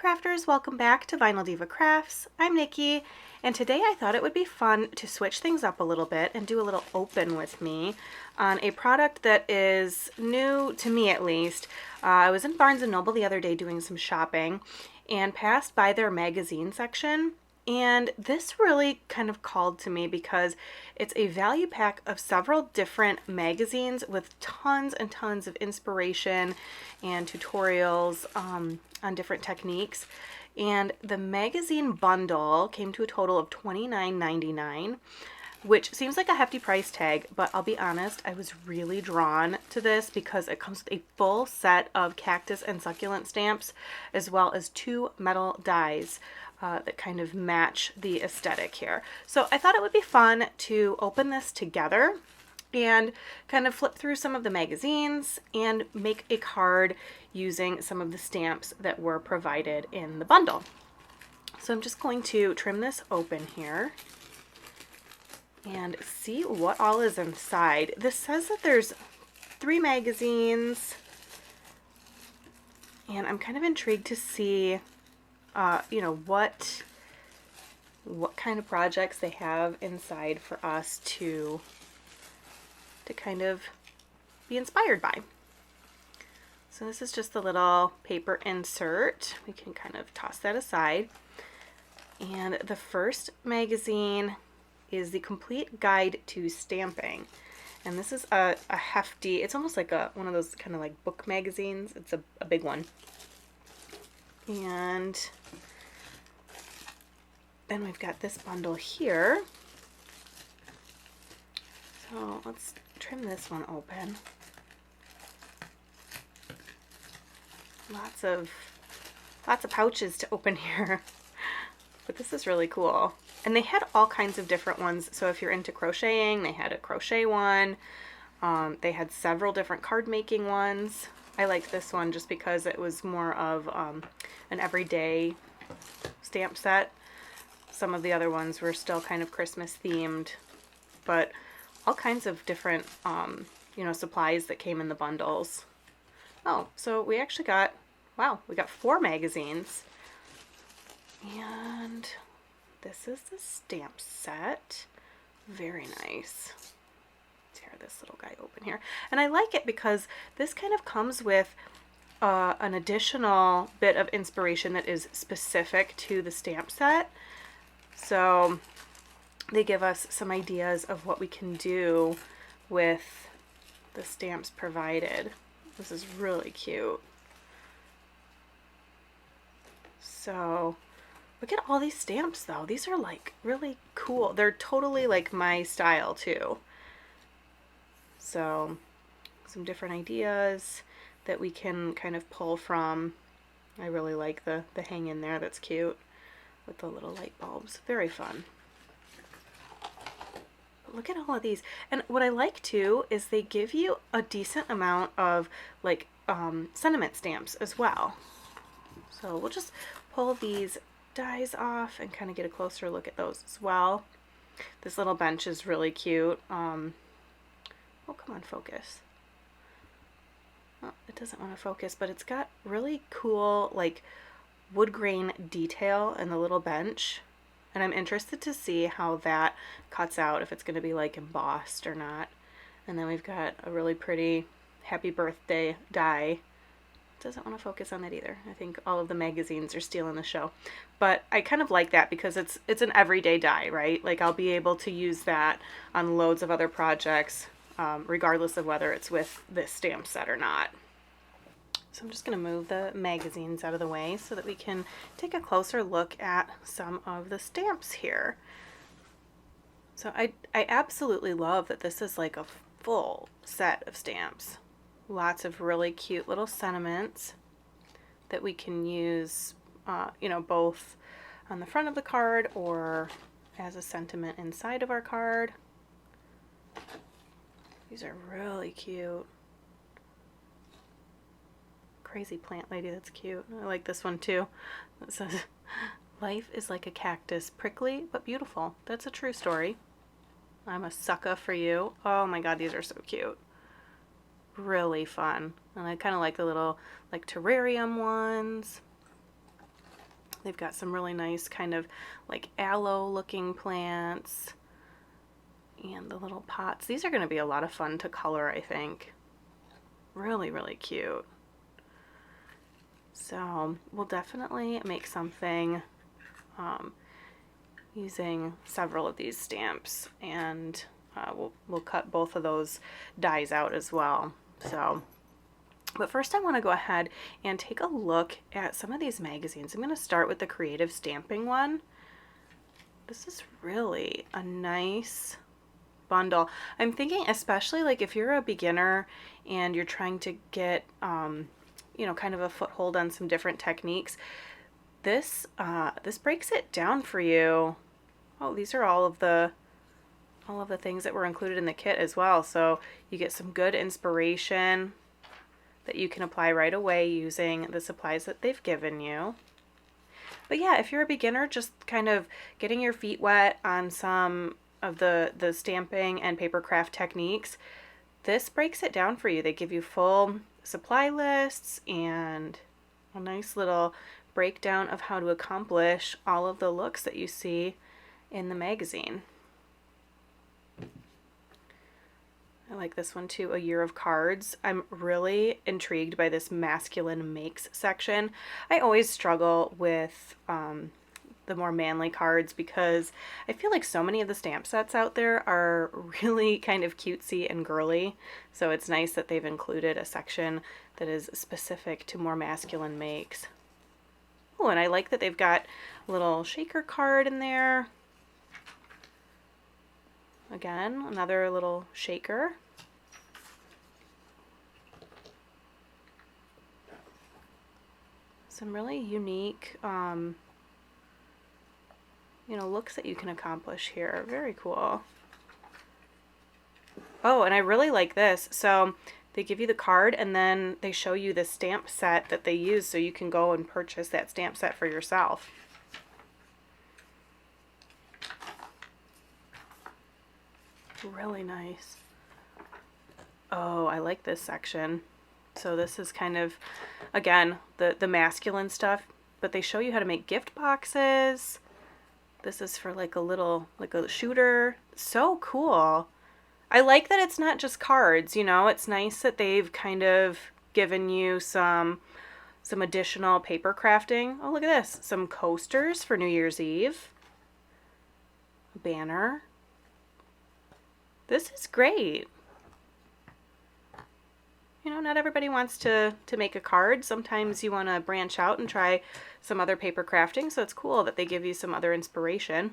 Crafters, welcome back to Vinyl Diva Crafts. I'm Nikki, and today I thought it would be fun to switch things up a little bit and do a little open with me on a product that is new to me at least. I was in Barnes & Noble the other day doing some shopping and passed by their magazine section. And this really kind of called to me because it's a value pack of several different magazines with tons and tons of inspiration and tutorials on different techniques. And the magazine bundle came to a total of $29.99, which seems like a hefty price tag, but I'll be honest, I was really drawn to this because it comes with a full set of cactus and succulent stamps, as well as 2 metal dies that kind of match the aesthetic here. So I thought it would be fun to open this together and kind of flip through some of the magazines and make a card using some of the stamps that were provided in the bundle. So I'm just going to trim this open here and see what all is inside. This says that there's 3 magazines, and I'm kind of intrigued to see what kind of projects they have inside for us to kind of be inspired by. So this is just the little paper insert. We can kind of toss that aside. And the first magazine is the Complete Guide to Stamping. And this is a hefty, it's almost like one of those kind of like book magazines. It's a big one. And then we've got this bundle here. So let's trim this one open. Lots of pouches to open here. But this is really cool. And they had all kinds of different ones. So if you're into crocheting, they had a crochet one. They had several different card making ones. I liked this one just because it was more of an everyday stamp set. Some of the other ones were still kind of Christmas themed, but all kinds of different, supplies that came in the bundles. Oh, so we actually got, we got 4 magazines. And this is the stamp set. Very nice. Tear this little guy open here. And I like it because this kind of comes with an additional bit of inspiration that is specific to the stamp set. So they give us some ideas of what we can do with the stamps provided. This is really cute. So look at all these stamps though. These are like really cool. They're totally like my style too. So some different ideas that we can kind of pull from. I really like the hang in there. That's cute with the little light bulbs. Very fun. But look at all of these. And what I like too is they give you a decent amount of like sentiment stamps as well. So we'll just pull these dies off and kind of get a closer look at those as well. This little bench is really cute. Oh, come on, focus. Oh, it doesn't want to focus, but it's got really cool like wood grain detail in the little bench. And I'm interested to see how that cuts out, if it's going to be like embossed or not. And then we've got a really pretty happy birthday die. Doesn't want to focus on that either. I think all of the magazines are stealing the show. But I kind of like that because it's an everyday die, right? Like I'll be able to use that on loads of other projects, regardless of whether it's with this stamp set or not. So I'm just going to move the magazines out of the way so that we can take a closer look at some of the stamps here. So I absolutely love that this is like a full set of stamps. Lots of really cute little sentiments that we can use, both on the front of the card or as a sentiment inside of our card. These are really cute. Crazy plant lady, that's cute. I like this one too. It says, "Life is like a cactus, prickly but beautiful." That's a true story. I'm a sucker for you. Oh my god, these are so cute. Really fun. And I kind of like the little like terrarium ones. They've got some really nice kind of like aloe looking plants. And the little pots. These are going to be a lot of fun to color, I think. Really, really cute. So we'll definitely make something using several of these stamps, and we'll cut both of those dies out as well. So, but first I want to go ahead and take a look at some of these magazines. I'm going to start with the creative stamping one. This is really a nice bundle. I'm thinking especially like if you're a beginner and you're trying to get you know, kind of a foothold on some different techniques, this breaks it down for you. Oh, these are all of the things that were included in the kit as well, so you get some good inspiration that you can apply right away using the supplies that they've given you. But yeah, if you're a beginner, just kind of getting your feet wet on some of the stamping and papercraft techniques, this breaks it down for you. They give you full supply lists and a nice little breakdown of how to accomplish all of the looks that you see in the magazine. I like this one too, A Year of Cards. I'm really intrigued by this masculine makes section. I always struggle with the more manly cards because I feel like so many of the stamp sets out there are really kind of cutesy and girly. So it's nice that they've included a section that is specific to more masculine makes. Oh, and I like that they've got a little shaker card in there. Again, another little shaker. Some really unique you know, looks that you can accomplish here. Very cool. Oh, and I really like this. So they give you the card and then they show you the stamp set that they use so you can go and purchase that stamp set for yourself. Really nice. Oh, I like this section. So this is kind of, again, the masculine stuff, but they show you how to make gift boxes. This is for like a little, like a shooter. So cool. I like that it's not just cards, you know, it's nice that they've kind of given you some additional paper crafting. Oh, look at this. Some coasters for New Year's Eve. A banner. This is great. You know, not everybody wants to make a card. Sometimes you want to branch out and try some other paper crafting, so it's cool that they give you some other inspiration.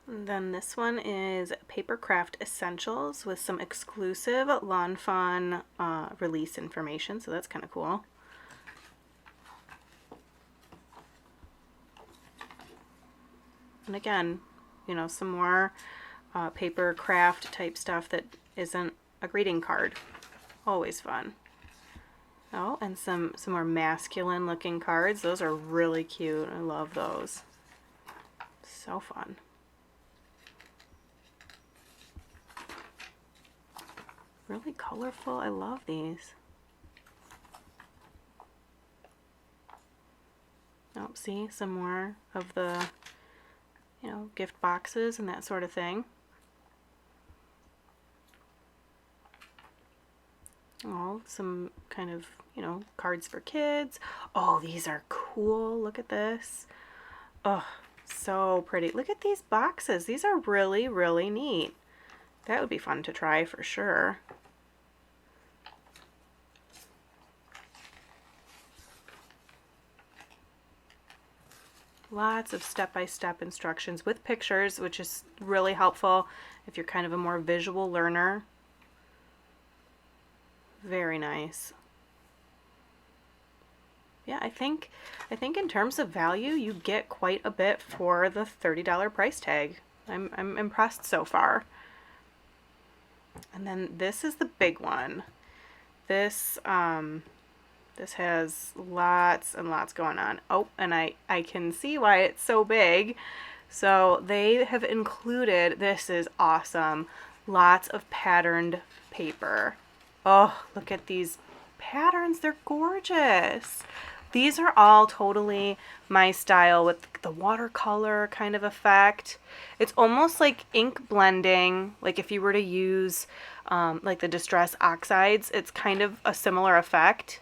And then this one is Papercraft Essentials with some exclusive Lawn Fawn release information, so that's kind of cool. And again, you know, some more paper craft type stuff that isn't a greeting card. Always fun. Oh, and some more masculine looking cards. Those are really cute. I love those. So fun. Really colorful. I love these. Oh, see, some more of the, you know, gift boxes and that sort of thing. Oh, some kind of, you know, cards for kids. Oh, these are cool. Look at this. Oh, so pretty. Look at these boxes. These are really, really neat. That would be fun to try for sure. Lots of step-by-step instructions with pictures, which is really helpful if you're kind of a more visual learner. Very nice. Yeah, I think in terms of value, you get quite a bit for the $30 price tag. I'm impressed so far. And then this is the big one. This this has lots and lots going on. Oh, and I can see why it's so big. So they have included, this is awesome, lots of patterned paper. Oh, look at these patterns. They're gorgeous. These are all totally my style with the watercolor kind of effect. It's almost like ink blending, like if you were to use like the Distress Oxides, it's kind of a similar effect.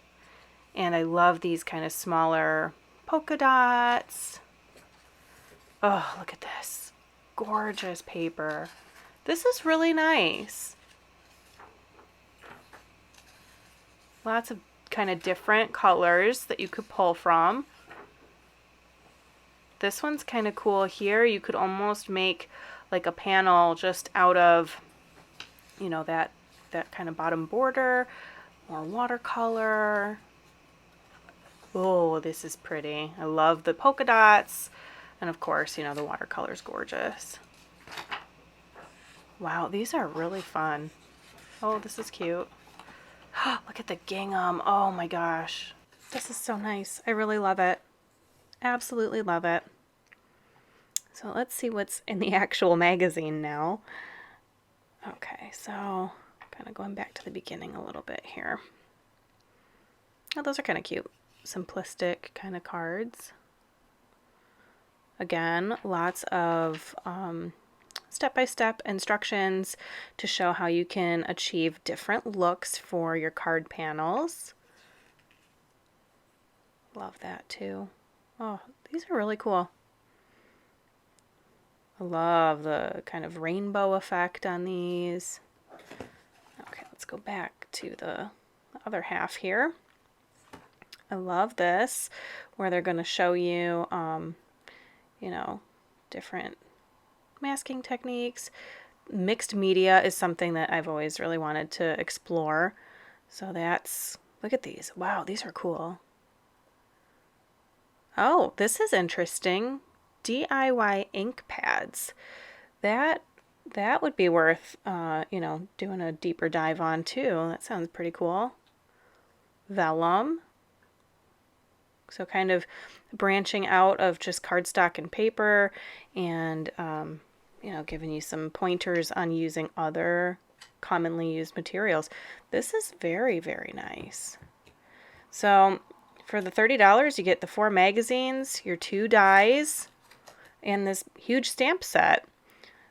And I love these kind of smaller polka dots. Oh, look at this. Gorgeous paper. This is really nice. Lots of kind of different colors that you could pull from. This one's kind of cool here. You could almost make like a panel just out of, you know, that kind of bottom border. More watercolor. Oh, this is pretty. I love the polka dots. And of course, you know, the watercolor's gorgeous. Wow, these are really fun. Oh, this is cute. Look at the gingham. Oh my gosh. This is so nice. I really love it. Absolutely love it. So let's see what's in the actual magazine now. Okay, so kind of going back to the beginning a little bit here. Oh, those are kind of cute. Simplistic kind of cards. Again, lots of step-by-step instructions to show how you can achieve different looks for your card panels. Love that too. Oh, these are really cool. I love the kind of rainbow effect on these. Okay, let's go back to the other half here. I love this, where they're going to show you, you know, different masking techniques. Mixed media is something that I've always really wanted to explore. So that's, look at these. Wow, these are cool. Oh, this is interesting. DIY ink pads. That would be worth, you know, doing a deeper dive on too. That sounds pretty cool. Vellum. So kind of branching out of just cardstock and paper and, you know, giving you some pointers on using other commonly used materials. This is very, very nice. So for the $30, you get the 4 magazines, your 2 dies, and this huge stamp set.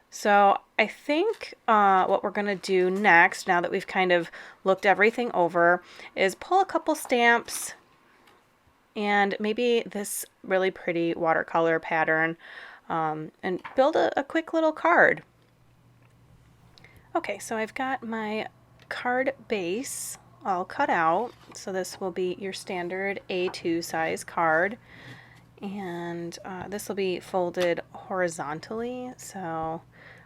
So I think what we're going to do next, now that we've kind of looked everything over, is pull a couple stamps and maybe this really pretty watercolor pattern and build a quick little card. Okay, so I've got my card base all cut out. So this will be your standard A2 size card. And this will be folded horizontally. So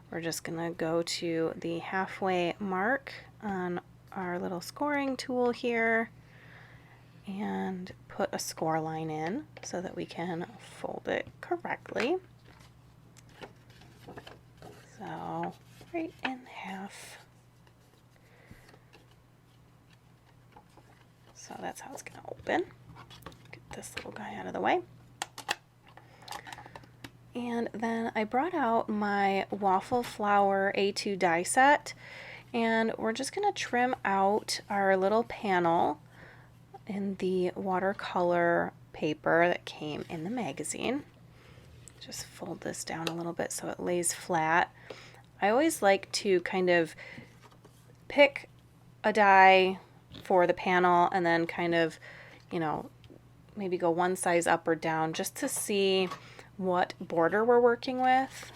we're just going to go to the halfway mark on our little scoring tool here and put a score line in so that we can fold it correctly. So right in half. So that's how it's going to open. Get this little guy out of the way. And then I brought out my waffle flower A2 die set, and we're just going to trim out our little panel in the watercolor paper that came in the magazine. Just fold this down a little bit so it lays flat. I always like to kind of pick a die for the panel and then kind of, you know, maybe go one size up or down just to see what border we're working with.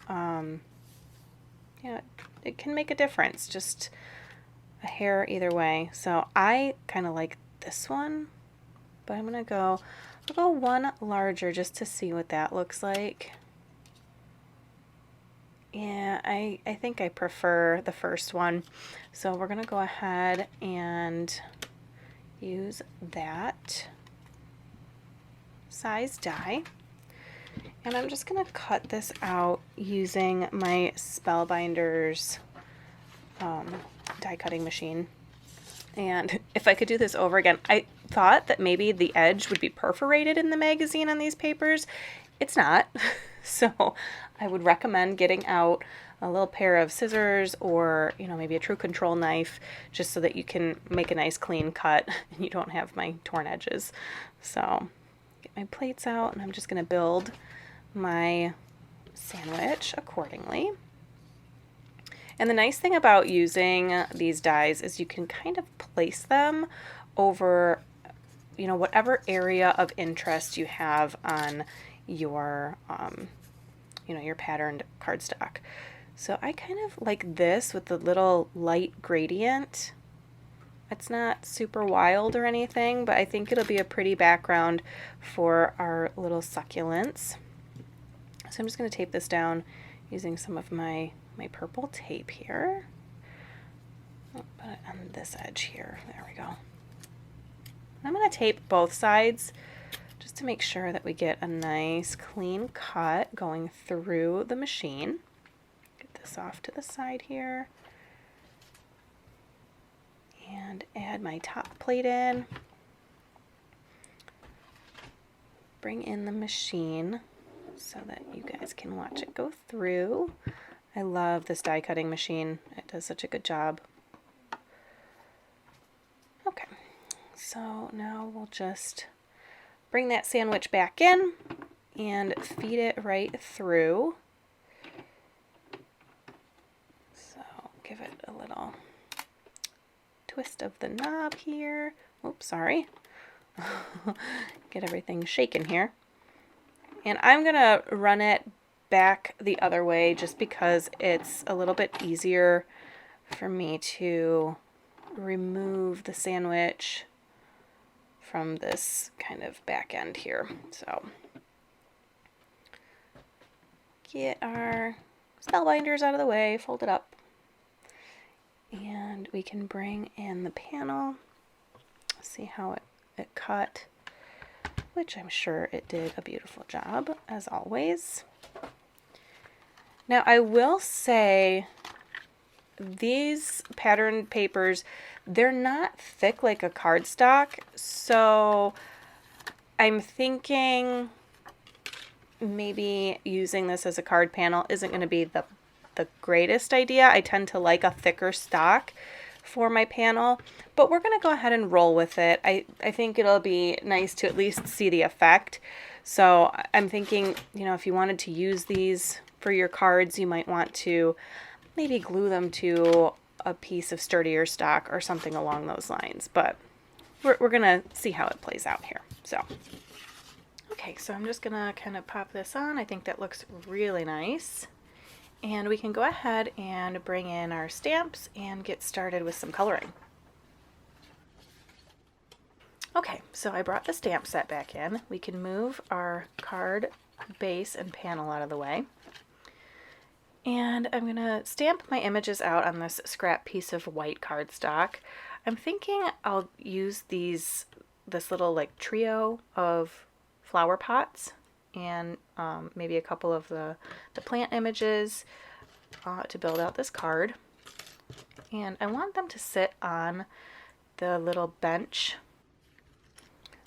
Yeah, it can make a difference, just a hair either way. So I kind of like this one, but I'm gonna go one larger just to see what that looks like. Yeah, I think I prefer the first one. So we're gonna go ahead and use that size die. And I'm just going to cut this out using my Spellbinders die cutting machine. And if I could do this over again, I thought that maybe the edge would be perforated in the magazine on these papers. It's not. So I would recommend getting out a little pair of scissors or, you know, maybe a true control knife just so that you can make a nice clean cut and you don't have my torn edges. So get my plates out, and I'm just going to build my sandwich accordingly. And the nice thing about using these dies is you can kind of place them over, you know, whatever area of interest you have on your, you know, your patterned cardstock. So I kind of like this with the little light gradient. It's not super wild or anything, but I think it'll be a pretty background for our little succulents. So I'm just going to tape this down using some of my purple tape here. I'll put it on this edge here. There we go. I'm going to tape both sides just to make sure that we get a nice clean cut going through the machine. Get this off to the side here. And add my top plate in. Bring in the machine so that you guys can watch it go through. I love this die cutting machine. It does such a good job. Okay, so now we'll just bring that sandwich back in and feed it right through. So give it a little twist of the knob here. Oops, sorry. Get everything shaken here. And I'm going to run it back the other way just because it's a little bit easier for me to remove the sandwich from this kind of back end here. So get our spellbinders out of the way, fold it up, and we can bring in the panel, see how it cut, which I'm sure it did a beautiful job, as always. Now, I will say these patterned papers, they're not thick like a cardstock, so I'm thinking maybe using this as a card panel isn't going to be the greatest idea. I tend to like a thicker stock for my panel, but we're going to go ahead and roll with it. I think it'll be nice to at least see the effect. So I'm thinking, you know, if you wanted to use these for your cards, you might want to maybe glue them to a piece of sturdier stock or something along those lines. But we're going to see how it plays out here. So, okay, so I'm just going to kind of pop this on. I think that looks really nice. And we can go ahead and bring in our stamps and get started with some coloring. Okay, so I brought the stamp set back in. We can move our card base and panel out of the way. And I'm going to stamp my images out on this scrap piece of white cardstock. I'm thinking I'll use this little like trio of flower pots and maybe a couple of the plant images to build out this card. And I want them to sit on the little bench.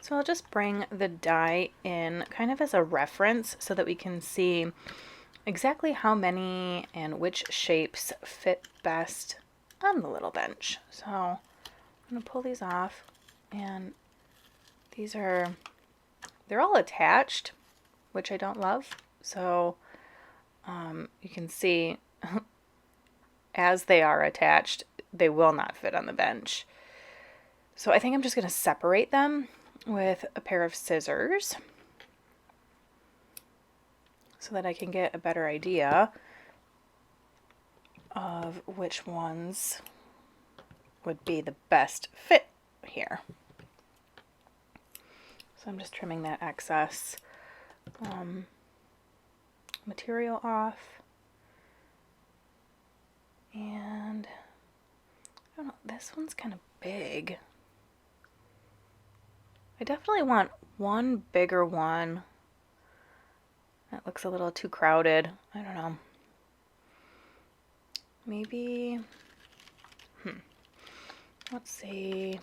So I'll just bring the die in kind of as a reference so that we can see exactly how many and which shapes fit best on the little bench. So I'm going to pull these off, and they're all attached, which I don't love. So you can see as they are attached, they will not fit on the bench. So I think I'm just going to separate them with a pair of scissors so that I can get a better idea of which ones would be the best fit here. So I'm just trimming that excess material off. And I don't know, this one's kind of big. I definitely want one bigger one. That looks a little too crowded. I don't know. Maybe, let's see.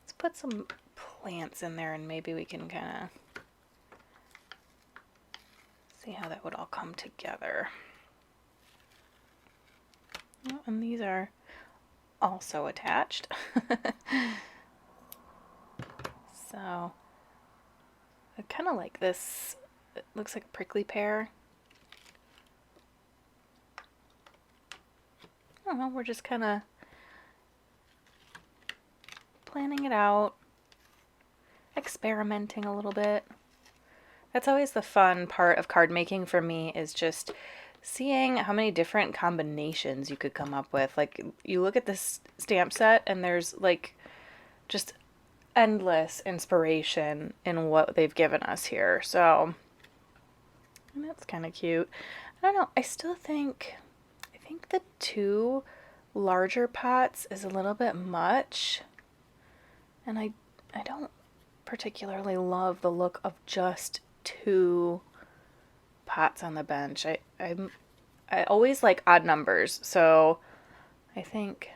Let's put some plants in there and maybe we can kind of see how that would all come together. Oh, and these are also attached. So I kind of like this. It looks like a prickly pear. I don't know, we're just kind of planning it out, experimenting a little bit. That's always the fun part of card making for me, is just seeing how many different combinations you could come up with. Like, you look at this stamp set and there's like just endless inspiration in what they've given us here. So that's kind of cute. I don't know. I think the 2 larger pots is a little bit much. And I don't particularly love the look of just 2 pots on the bench. I always like odd numbers, so I think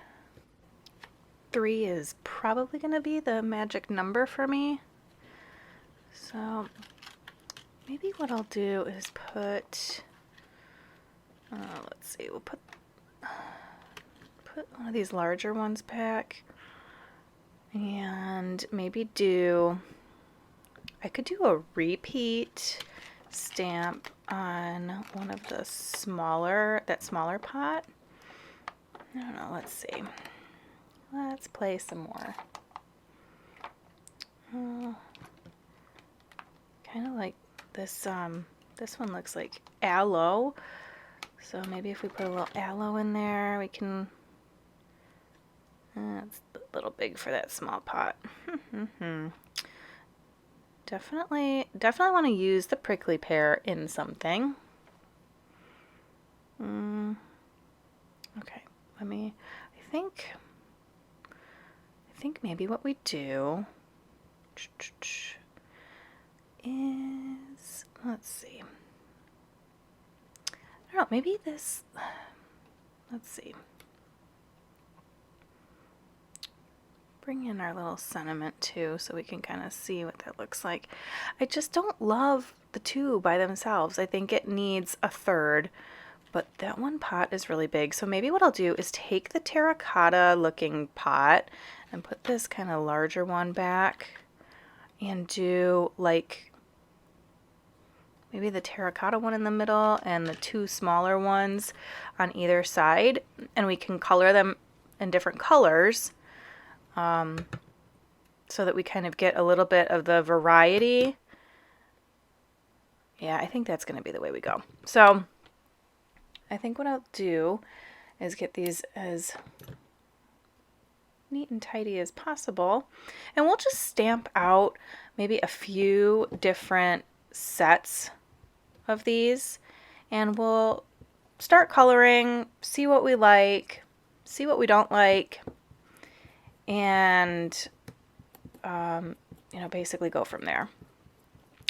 3 is probably going to be the magic number for me. So maybe what I'll do is put, let's see, we'll put one of these larger ones back, and maybe I could do a repeat stamp on one of the smaller pot. I don't know, let's see. Let's play some more. Kind of like this, this one looks like aloe. So maybe if we put a little aloe in there, we can, it's a little big for that small pot. Definitely want to use the prickly pear in something. Okay, I think maybe what we do is, let's see. I don't know, maybe this, let's see. Bring in our little sentiment too, so we can kind of see what that looks like. I just don't love the 2 by themselves. I think it needs a 3rd, but that one pot is really big. So maybe what I'll do is take the terracotta looking pot and put this kind of larger one back and do like maybe the terracotta one in the middle and the 2 smaller ones on either side, and we can color them in different colors. So that we kind of get a little bit of the variety. Yeah, I think that's going to be the way we go. So I think what I'll do is get these as neat and tidy as possible, and we'll just stamp out maybe a few different sets of these, and we'll start coloring, see what we like, see what we don't like, and basically go from there.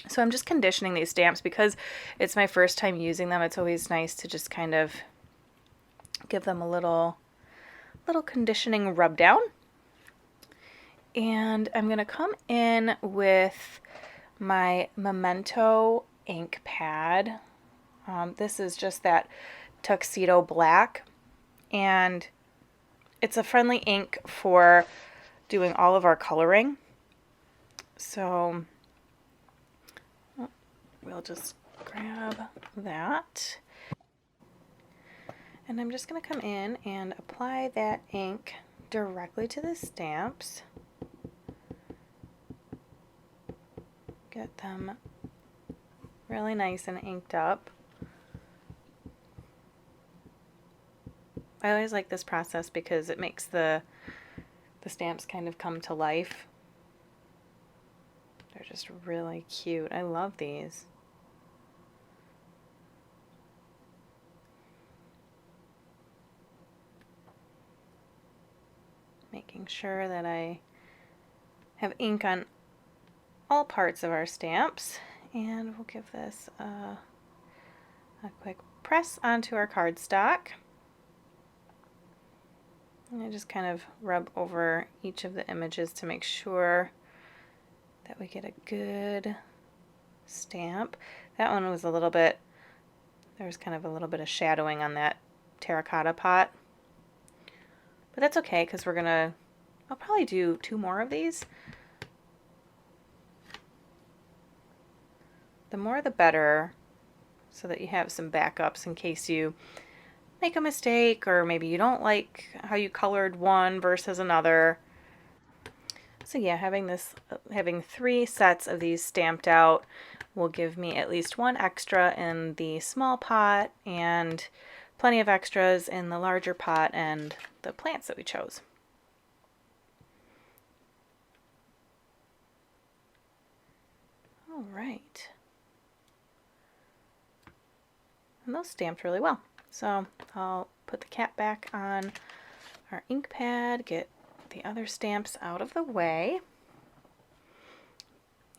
So I'm just conditioning these stamps because it's my first time using them. It's always nice to just kind of give them a little conditioning rub down. And I'm going to come in with my Memento ink pad. This is just that tuxedo black, and it's a friendly ink for doing all of our coloring. So we'll just grab that. And I'm just going to come in and apply that ink directly to the stamps. Get them really nice and inked up. I always like this process because it makes the stamps kind of come to life. They're just really cute. I love these. Making sure that I have ink on all parts of our stamps, and we'll give this a quick press onto our cardstock. And I just kind of rub over each of the images to make sure that we get a good stamp. That one was a little bit, there was kind of a little bit of shadowing on that terracotta pot. But that's okay, because I'll probably do 2 more of these. the more the better, so that you have some backups in case you make a mistake or maybe you don't like how you colored one versus another. So yeah, having 3 sets of these stamped out will give me at least 1 extra in the small pot and plenty of extras in the larger pot and the plants that we chose. All right. And those stamped really well. So I'll put the cap back on our ink pad, get the other stamps out of the way,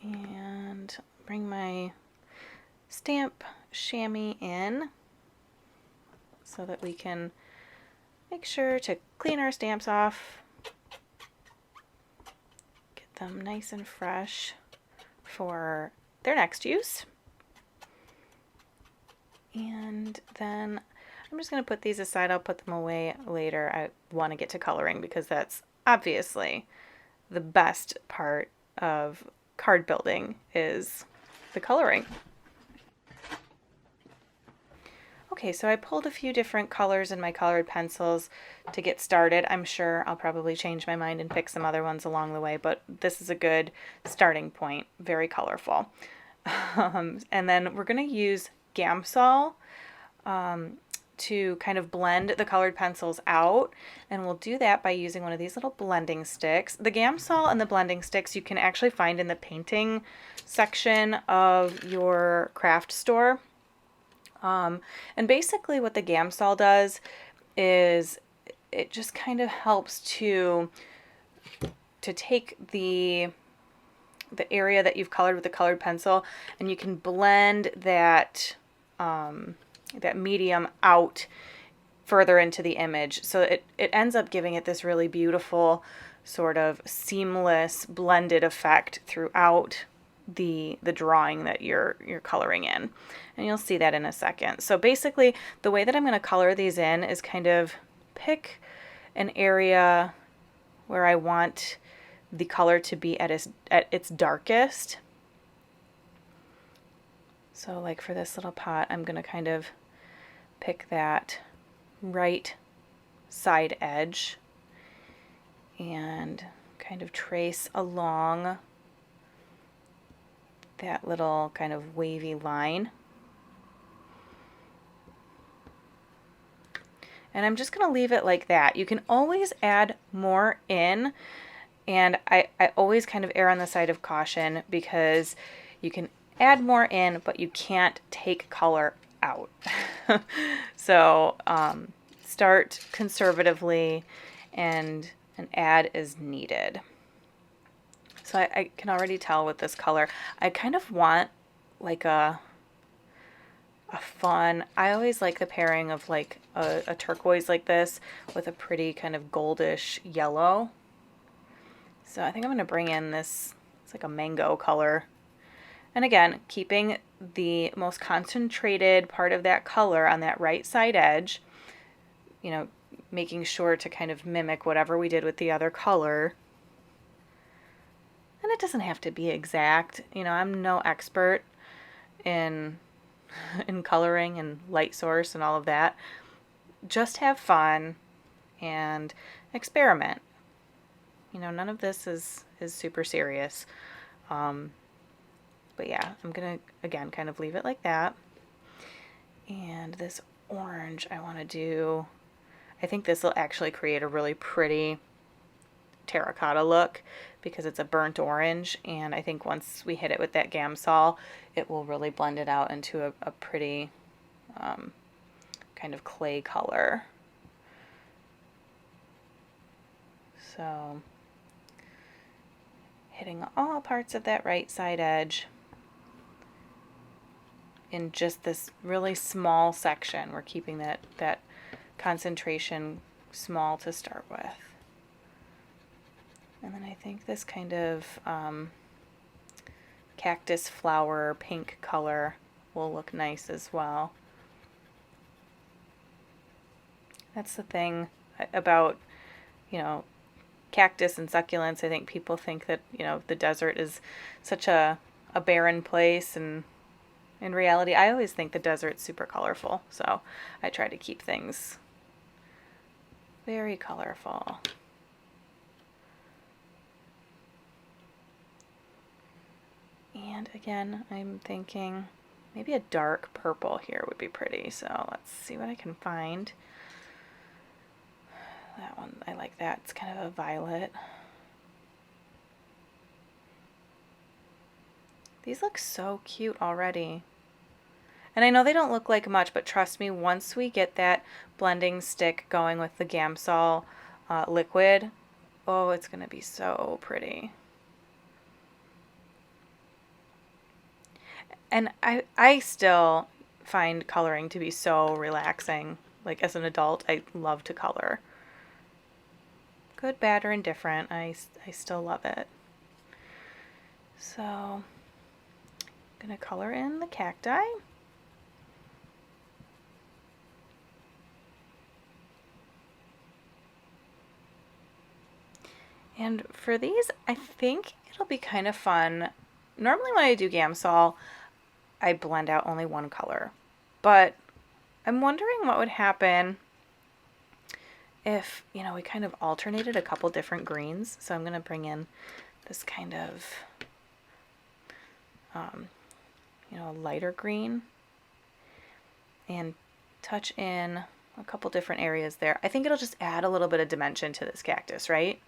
and bring my stamp chamois in so that we can make sure to clean our stamps off, get them nice and fresh for their next use. And then I'm just going to put these aside. I'll put them away later. I want to get to coloring because that's obviously the best part of card building is the coloring. Okay, so I pulled a few different colors in my colored pencils to get started. I'm sure I'll probably change my mind and pick some other ones along the way, but this is a good starting point. Very colorful. And then we're going to use Gamsol to kind of blend the colored pencils out, and we'll do that by using one of these little blending sticks. The Gamsol and the blending sticks you can actually find in the painting section of your craft store. And basically what the Gamsol does is it just kind of helps to take the area that you've colored with the colored pencil, and you can blend that that medium out further into the image. So it ends up giving it this really beautiful sort of seamless blended effect throughout the drawing that you're coloring in. And you'll see that in a second. So basically the way that I'm going to color these in is kind of pick an area where I want the color to be at its darkest. So like for this little pot, I'm going to kind of pick that right side edge and kind of trace along that little kind of wavy line. And I'm just going to leave it like that. You can always add more in, and I always kind of err on the side of caution because you can add more in, but you can't take color out. So start conservatively and add as needed. So I can already tell with this color, I kind of want like a fun, I always like the pairing of like a turquoise like this with a pretty kind of goldish yellow. So I think I'm going to bring in this, it's like a mango color. And again, keeping the most concentrated part of that color on that right side edge, you know, making sure to kind of mimic whatever we did with the other color. And it doesn't have to be exact. You know, I'm no expert in coloring and light source and all of that. Just have fun and experiment. You know, none of this is super serious. But yeah, I'm going to, again, kind of leave it like that. And this orange I want to do, I think this will actually create a really pretty terracotta look because it's a burnt orange, and I think once we hit it with that Gamsol, it will really blend it out into a pretty kind of clay color. So hitting all parts of that right side edge in just this really small section. We're keeping that concentration small to start with. And then I think this kind of cactus flower pink color will look nice as well. That's the thing about, you know, cactus and succulents. I think people think that, you know, the desert is such a barren place, and in reality, I always think the desert's super colorful, so I try to keep things very colorful. And again, I'm thinking maybe a dark purple here would be pretty, so let's see what I can find. That one, I like that. It's kind of a violet. These look so cute already. And I know they don't look like much, but trust me, once we get that blending stick going with the Gamsol liquid, oh, it's going to be so pretty. And I still find coloring to be so relaxing. Like as an adult, I love to color. Good, bad, or indifferent, I still love it. So I'm going to color in the cacti. And for these, I think it'll be kind of fun. Normally when I do Gamsol, I blend out only one color. But I'm wondering what would happen if, we kind of alternated a couple different greens. So I'm going to bring in this kind of, lighter green and touch in a couple different areas there. I think it'll just add a little bit of dimension to this cactus, right?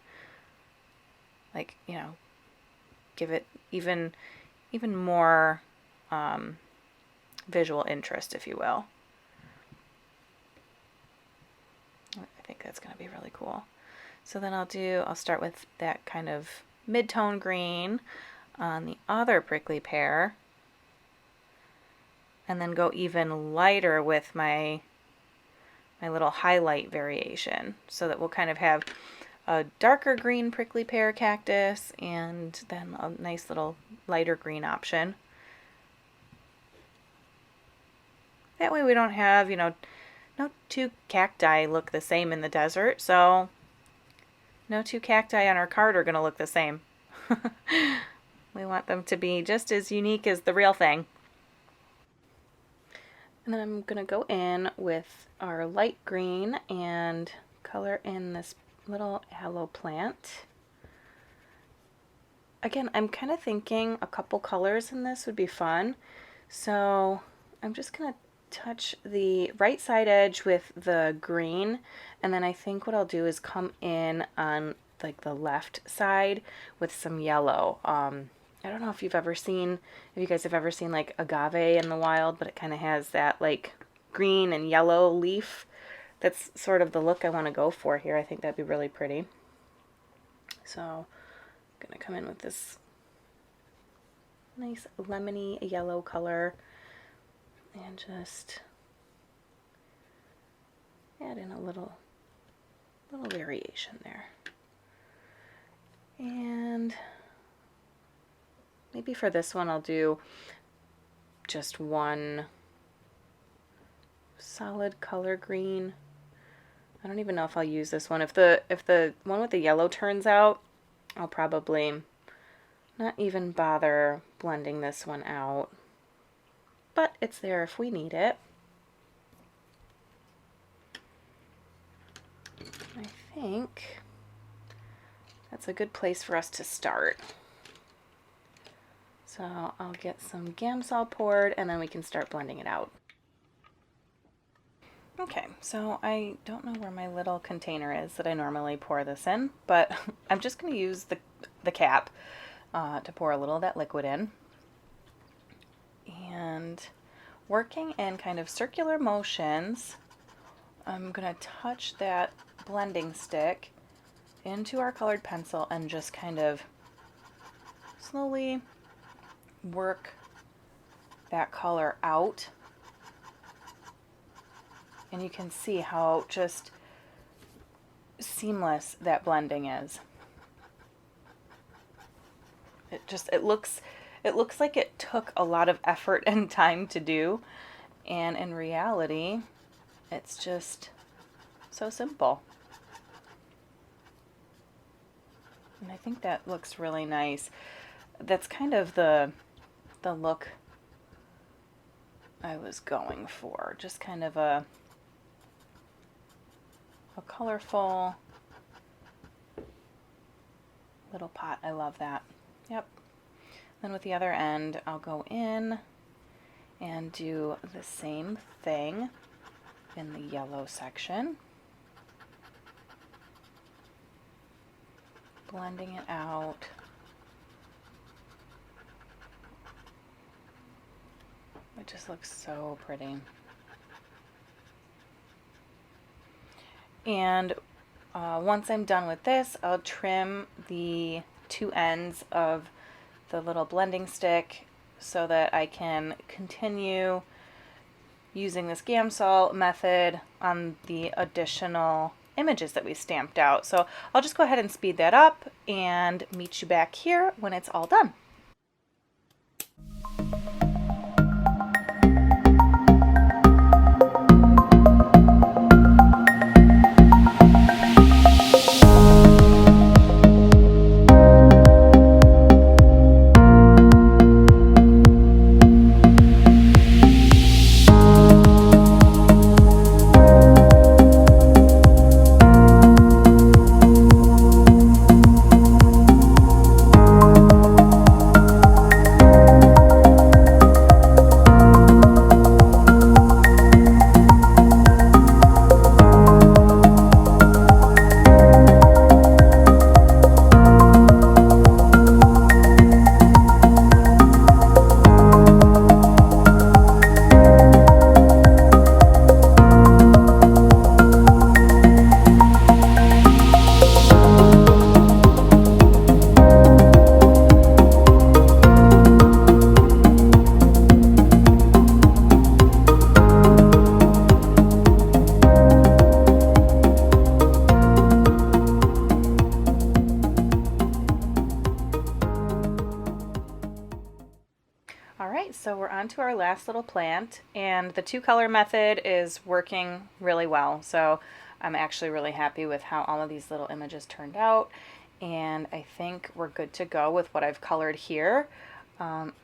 Like, give it even more visual interest, if you will. I think that's going to be really cool. So then I'll start with that kind of mid-tone green on the other prickly pear, and then go even lighter with my little highlight variation, so that we'll kind of have a darker green prickly pear cactus and then a nice little lighter green option. That way we don't have, no two cacti look the same in the desert, so no two cacti on our card are going to look the same. We want them to be just as unique as the real thing. And then I'm going to go in with our light green and color in this little aloe plant. Again, I'm kind of thinking a couple colors in this would be fun. So I'm just going to touch the right side edge with the green, and then I think what I'll do is come in on like the left side with some yellow. I don't know if you guys have ever seen like agave in the wild, but it kind of has that like green and yellow leaf. That's sort of the look I want to go for here. I think that'd be really pretty. So I'm gonna come in with this nice lemony yellow color and just add in a little variation there. And maybe for this one I'll do just one solid color green. I don't even know if I'll use this one. If the one with the yellow turns out, I'll probably not even bother blending this one out. But it's there if we need it. I think that's a good place for us to start. So I'll get some Gamsol poured and then we can start blending it out. Okay, so I don't know where my little container is that I normally pour this in, but I'm just going to use the cap to pour a little of that liquid in. And working in kind of circular motions, I'm going to touch that blending stick into our colored pencil and just kind of slowly work that color out. And you can see how just seamless that blending is. It looks like it took a lot of effort and time to do, and in reality, it's just so simple. And I think that looks really nice. That's kind of the look I was going for. Just kind of a colorful little pot. I love that. Yep. Then with the other end, I'll go in and do the same thing in the yellow section. Blending it out. It just looks so pretty. And once I'm done with this, I'll trim the two ends of the little blending stick so that I can continue using this Gamsol method on the additional images that we stamped out. So I'll just go ahead and speed that up and meet you back here when it's all done. So we're on to our last little plant, and the two color method is working really well. So I'm actually really happy with how all of these little images turned out, and I think we're good to go with what I've colored here.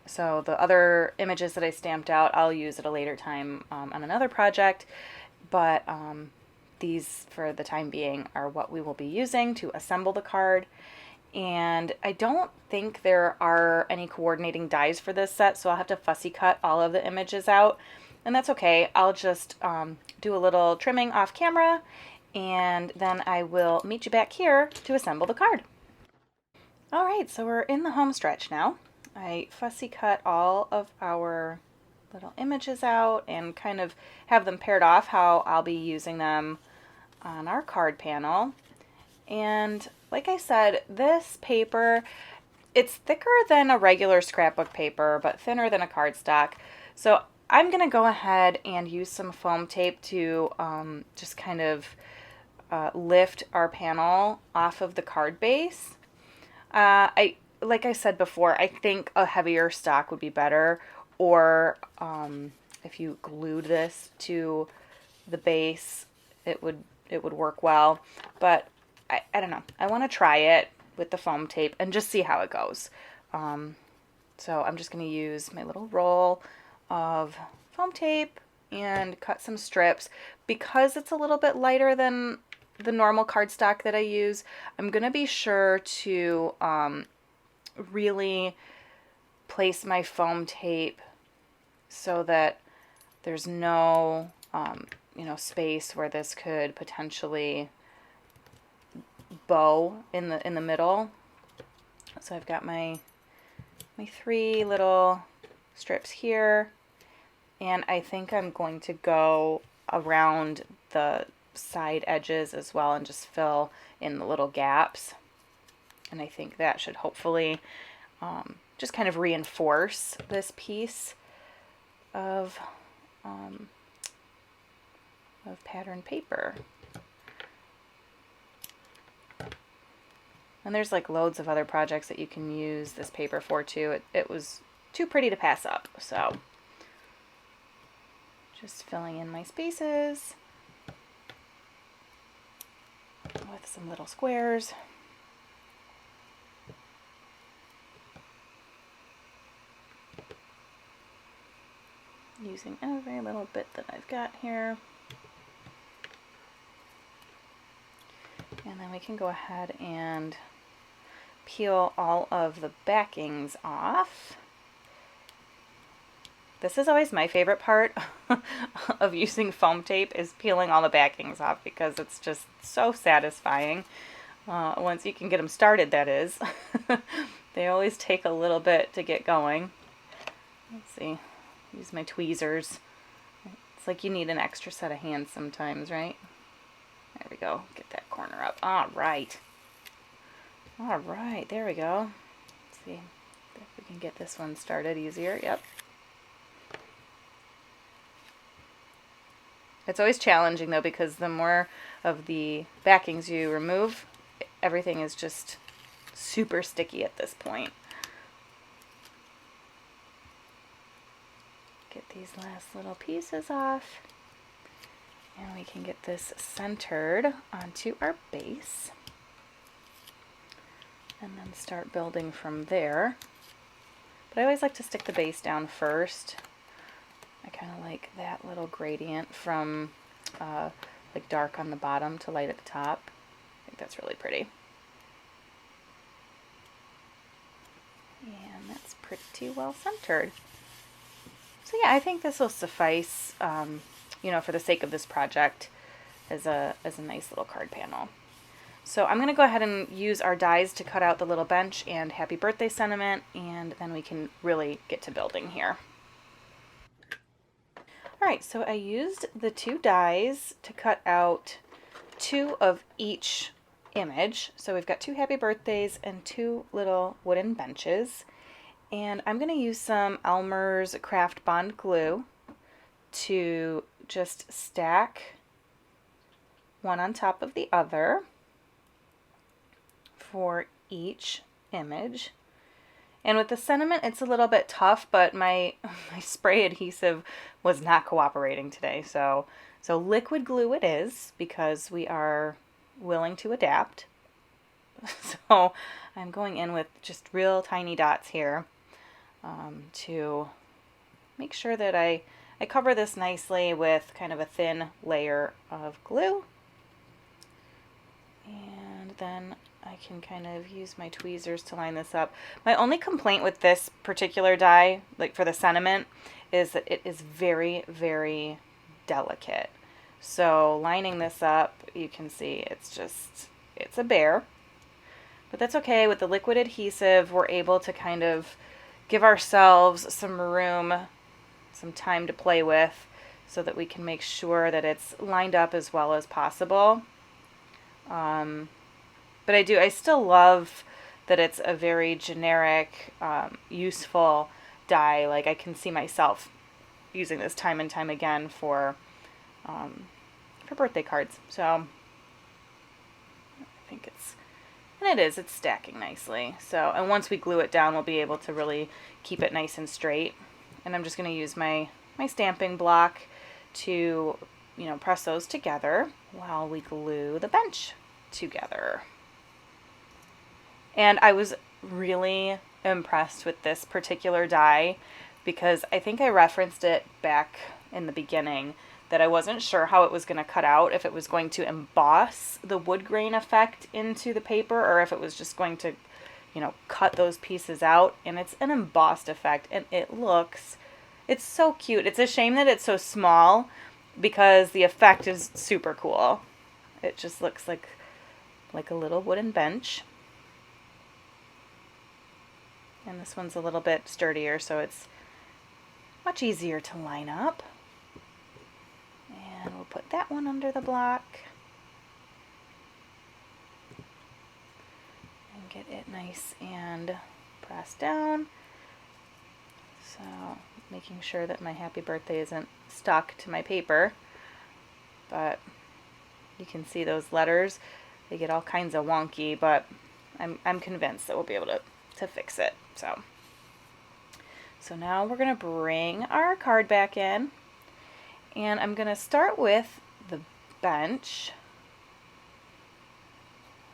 So the other images that I stamped out, I'll use at a later time on another project, but these for the time being are what we will be using to assemble the card. And I don't think there are any coordinating dies for this set, so I'll have to fussy cut all of the images out, and that's okay. I'll just do a little trimming off camera, and then I will meet you back here to assemble the card. All right, so we're in the home stretch now. I fussy cut all of our little images out and kind of have them paired off how I'll be using them on our card panel. And like I said, this paper, it's thicker than a regular scrapbook paper, but thinner than a cardstock. So I'm going to go ahead and use some foam tape to just kind of lift our panel off of the card base. Like I said before, I think a heavier stock would be better, or if you glued this to the base, it would work well. But I don't know. I want to try it with the foam tape and just see how it goes. So I'm just going to use my little roll of foam tape and cut some strips. Because it's a little bit lighter than the normal cardstock that I use, I'm going to be sure to really place my foam tape so that there's no space where this could potentially bow in the middle. So I've got my three little strips here, and I think I'm going to go around the side edges as well and just fill in the little gaps. And I think that should hopefully just kind of reinforce this piece of pattern paper. And there's like loads of other projects that you can use this paper for too. It was too pretty to pass up. So just filling in my spaces with some little squares. using every little bit that I've got here. And then we can go ahead and peel all of the backings off. This is always my favorite part of using foam tape, is peeling all the backings off, because it's just so satisfying. Once you can get them started, that is. They always take a little bit to get going. Let's see, use my tweezers. It's like you need an extra set of hands sometimes, right? There we go, get that corner up. All right, there we go. Let's see if we can get this one started easier. Yep. It's always challenging though, because the more of the backings you remove, everything is just super sticky at this point. Get these last little pieces off, and we can get this centered onto our base, and then start building from there. But I always like to stick the base down first. I kind of like that little gradient from like dark on the bottom to light at the top. I think that's really pretty. And that's pretty well centered. So yeah, I think this will suffice, you know, for the sake of this project, as a nice little card panel. So I'm going to go ahead and use our dies to cut out the little bench and happy birthday sentiment, and then we can really get to building here. Alright, so I used the 2 dies to cut out 2 of each image. So we've got 2 happy birthdays and 2 little wooden benches. And I'm going to use some Elmer's Craft Bond glue to just stack one on top of the other for each image. And with the sentiment, it's a little bit tough, but my spray adhesive was not cooperating today. So liquid glue it is, because we are willing to adapt. So I'm going in with just real tiny dots here to make sure that I cover this nicely with kind of a thin layer of glue. And then I can kind of use my tweezers to line this up. My only complaint with this particular die, like for the sentiment, is that it is very, very delicate. So lining this up, you can see it's a bear. But that's okay. With the liquid adhesive, we're able to kind of give ourselves some room, some time to play with, so that we can make sure that it's lined up as well as possible. But I still love that it's a very generic, useful die. Like, I can see myself using this time and time again for birthday cards. So I think it's stacking nicely. So, and once we glue it down, we'll be able to really keep it nice and straight. And I'm just going to use my stamping block to, you know, press those together while we glue the bench together. And I was really impressed with this particular die, because I think I referenced it back in the beginning that I wasn't sure how it was going to cut out, if it was going to emboss the wood grain effect into the paper, or if it was just going to, you know, cut those pieces out. And it's an embossed effect, and it's so cute. It's a shame that it's so small, because the effect is super cool. It just looks like a little wooden bench. And this one's a little bit sturdier, so it's much easier to line up. And we'll put that one under the block and get it nice and pressed down. So making sure that my happy birthday isn't stuck to my paper. But you can see those letters, they get all kinds of wonky, but I'm convinced that we'll be able to fix it. So now we're going to bring our card back in, and I'm going to start with the bench,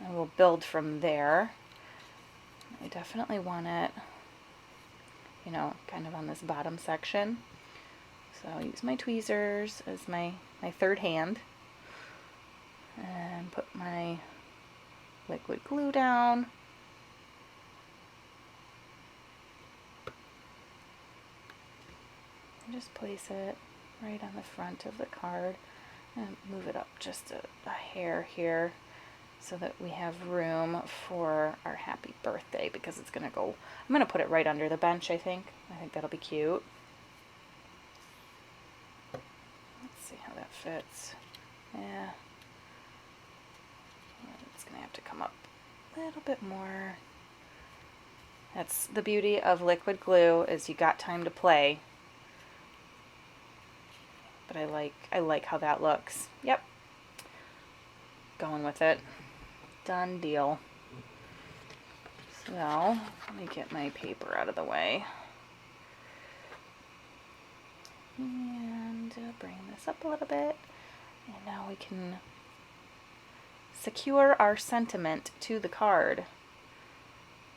and we'll build from there. I definitely want it, you know, kind of on this bottom section. So I'll use my tweezers as my third hand and put my liquid glue down. And just place it right on the front of the card and move it up just a hair here so that we have room for our happy birthday, because it's gonna go, I'm gonna put it right under the bench, I think. I think that'll be cute. Let's see how that fits. Yeah. It's gonna have to come up a little bit more. That's the beauty of liquid glue, is you got time to play. But I like how that looks. Yep. Going with it. Done deal. So, let me get my paper out of the way. And bring this up a little bit. And now we can secure our sentiment to the card.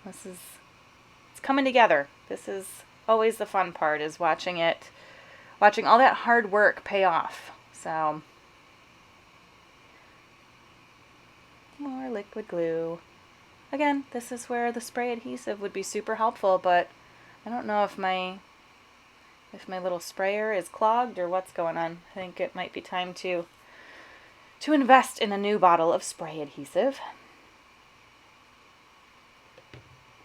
It's coming together. This is always the fun part, is watching all that hard work pay off. So, more liquid glue. Again, this is where the spray adhesive would be super helpful, but I don't know if my little sprayer is clogged or what's going on. I think it might be time to invest in a new bottle of spray adhesive.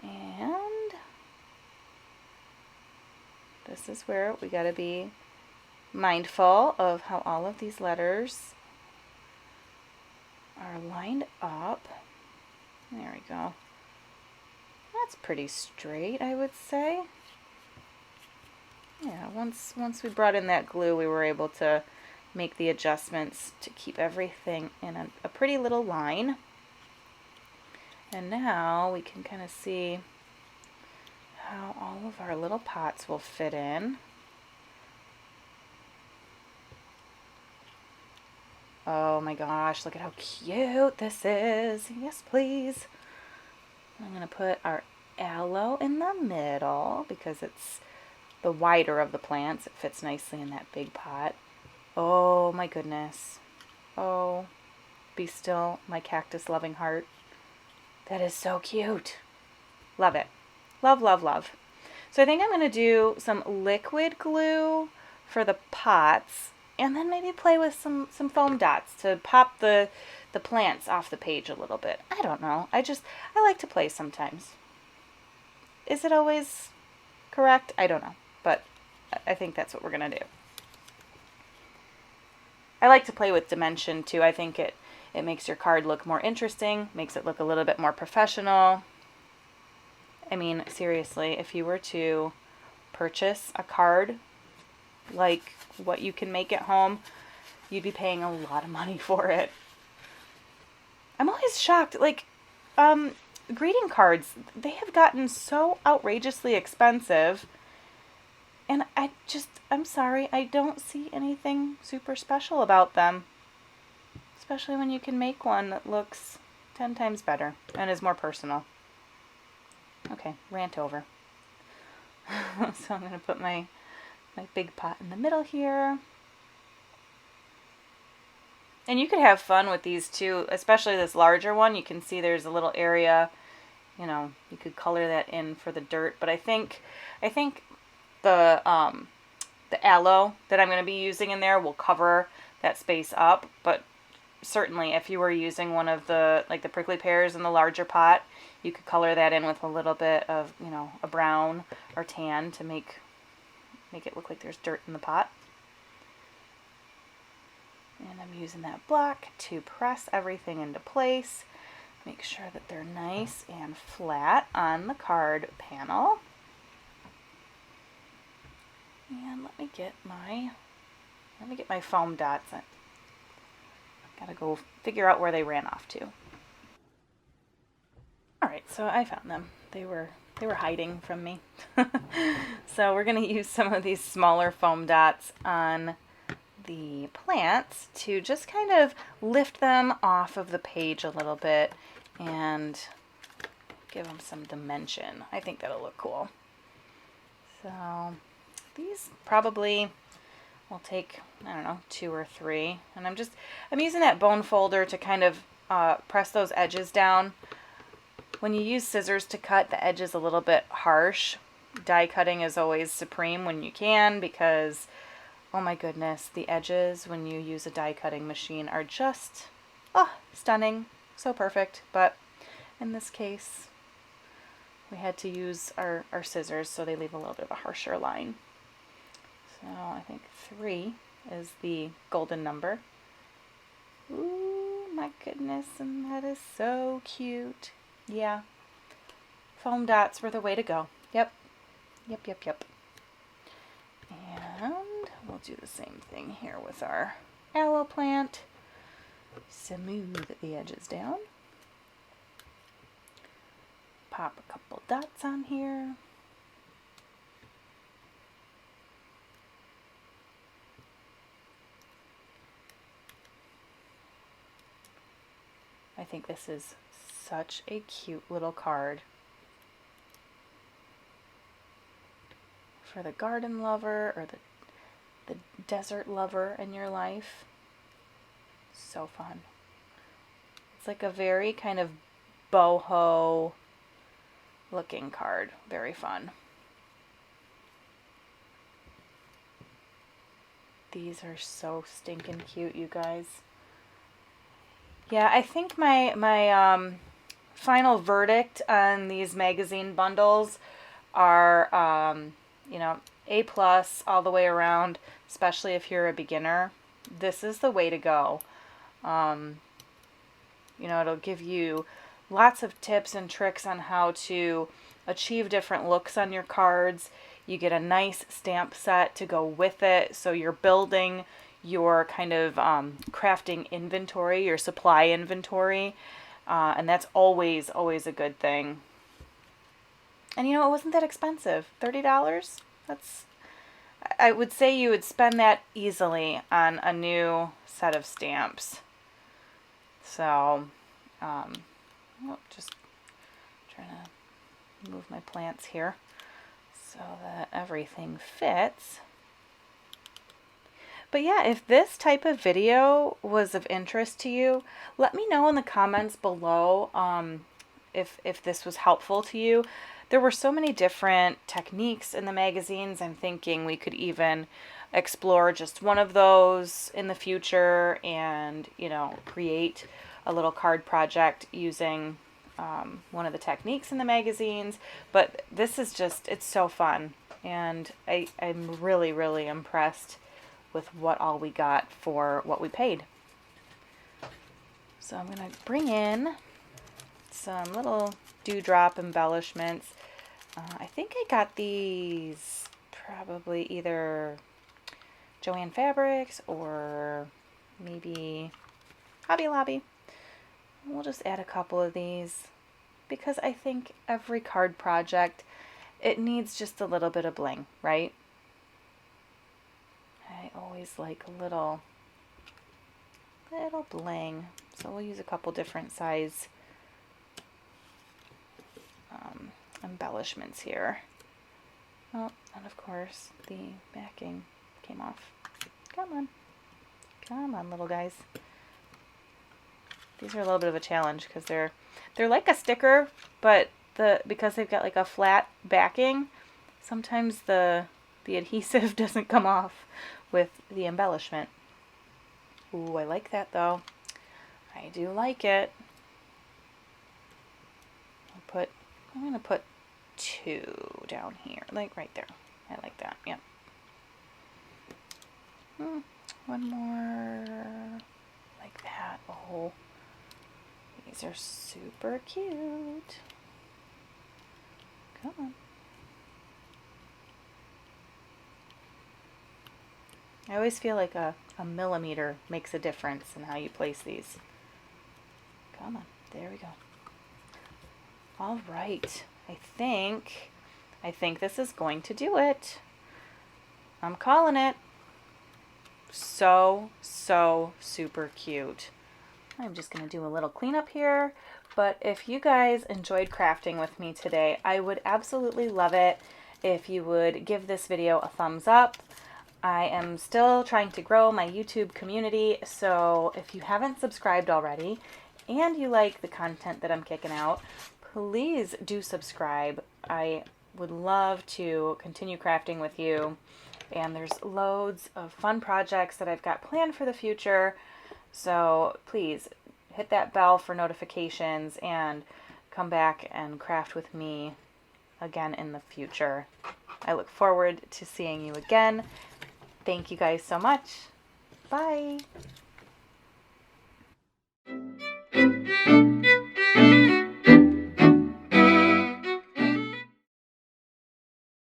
And this is where we gotta be mindful of how all of these letters are lined up. There we go. That's pretty straight, I would say. Yeah, once we brought in that glue, we were able to make the adjustments to keep everything in a pretty little line. And now we can kind of see how all of our little pots will fit in. Oh my gosh, look at how cute this is. Yes, please. I'm going to put our aloe in the middle because it's the wider of the plants. It fits nicely in that big pot. Oh my goodness. Oh, be still, my cactus loving heart. That is so cute. Love it. Love, love, love. So I think I'm going to do some liquid glue for the pots, and then maybe play with some foam dots to pop the plants off the page a little bit. I don't know. I like to play sometimes. Is it always correct? I don't know. But I think that's what we're going to do. I like to play with dimension too. I think it makes your card look more interesting, makes it look a little bit more professional. I mean, seriously, if you were to purchase a card like what you can make at home, you'd be paying a lot of money for it. I'm always shocked, like, greeting cards, they have gotten so outrageously expensive, and I'm sorry, I don't see anything super special about them, especially when you can make one that looks 10 times better and is more personal. Okay, rant over. So I'm going to put my big pot in the middle here. And you could have fun with these too, especially this larger one. You can see there's a little area, you know, you could color that in for the dirt. But I think the aloe that I'm going to be using in there will cover that space up. But certainly if you were using one of the prickly pears in the larger pot, you could color that in with a little bit of, you know, a brown or tan to make it look like there's dirt in the pot. And I'm using that block to press everything into place. Make sure that they're nice and flat on the card panel. And let me get my foam dots. I gotta go figure out where they ran off to. Alright, so I found them. They were hiding from me. So we're going to use some of these smaller foam dots on the plants to just kind of lift them off of the page a little bit and give them some dimension. I think that'll look cool. So these probably we'll take, I don't know, 2 or 3. And I'm using that bone folder to kind of press those edges down. When you use scissors to cut, the edge is a little bit harsh. Die cutting is always supreme when you can, because, oh my goodness, the edges when you use a die cutting machine are just, stunning. So perfect. But in this case, we had to use our scissors, so they leave a little bit of a harsher line. So I think 3 is the golden number. Ooh, my goodness, and that is so cute. Yeah, foam dots were the way to go. Yep. And we'll do the same thing here with our aloe plant. Smooth the edges down. Pop a couple dots on here. I think this is such a cute little card for the garden lover or the desert lover in your life. So fun. It's like a very kind of boho looking card. Very fun. These are so stinking cute, you guys. Yeah, I think my final verdict on these magazine bundles are, A+ all the way around, especially if you're a beginner. This is the way to go. It'll give you lots of tips and tricks on how to achieve different looks on your cards. You get a nice stamp set to go with it, so you're building your kind of crafting inventory, your supply inventory, and that's always a good thing. And it wasn't that expensive. $30? I would say you would spend that easily on a new set of stamps. So, just trying to move my plants here so that everything fits. But yeah, if this type of video was of interest to you, let me know in the comments below if this was helpful to you. There were so many different techniques in the magazines. I'm thinking we could even explore just one of those in the future and, create a little card project using one of the techniques in the magazines. But this is it's so fun. And I'm really, really impressed with what all we got for what we paid. So I'm going to bring in some little dewdrop embellishments. I think I got these probably either Joann Fabrics or maybe Hobby Lobby. We'll just add a couple of these because I think every card project, it needs just a little bit of bling, right? I always like a little bling. So we'll use a couple different size embellishments here. Oh, and of course the backing came off. Come on, little guys. These are a little bit of a challenge because they're like a sticker, but because they've got like a flat backing, sometimes the adhesive doesn't come off with the embellishment. Ooh, I like that though. I do like it. I'm going to put 2 down here, like right there. I like that, yep. One more, like that. Oh, these are super cute. Come on. I always feel like a millimeter makes a difference in how you place these. Come on, there we go. All right, I think this is going to do it. I'm calling it. So super cute. I'm just going to do a little cleanup here, but if you guys enjoyed crafting with me today, I would absolutely love it if you would give this video a thumbs up. I am still trying to grow my YouTube community, so if you haven't subscribed already and you like the content that I'm kicking out, please do subscribe. I would love to continue crafting with you, and there's loads of fun projects that I've got planned for the future, so please hit that bell for notifications and come back and craft with me again in the future. I look forward to seeing you again. Thank you guys so much. Bye.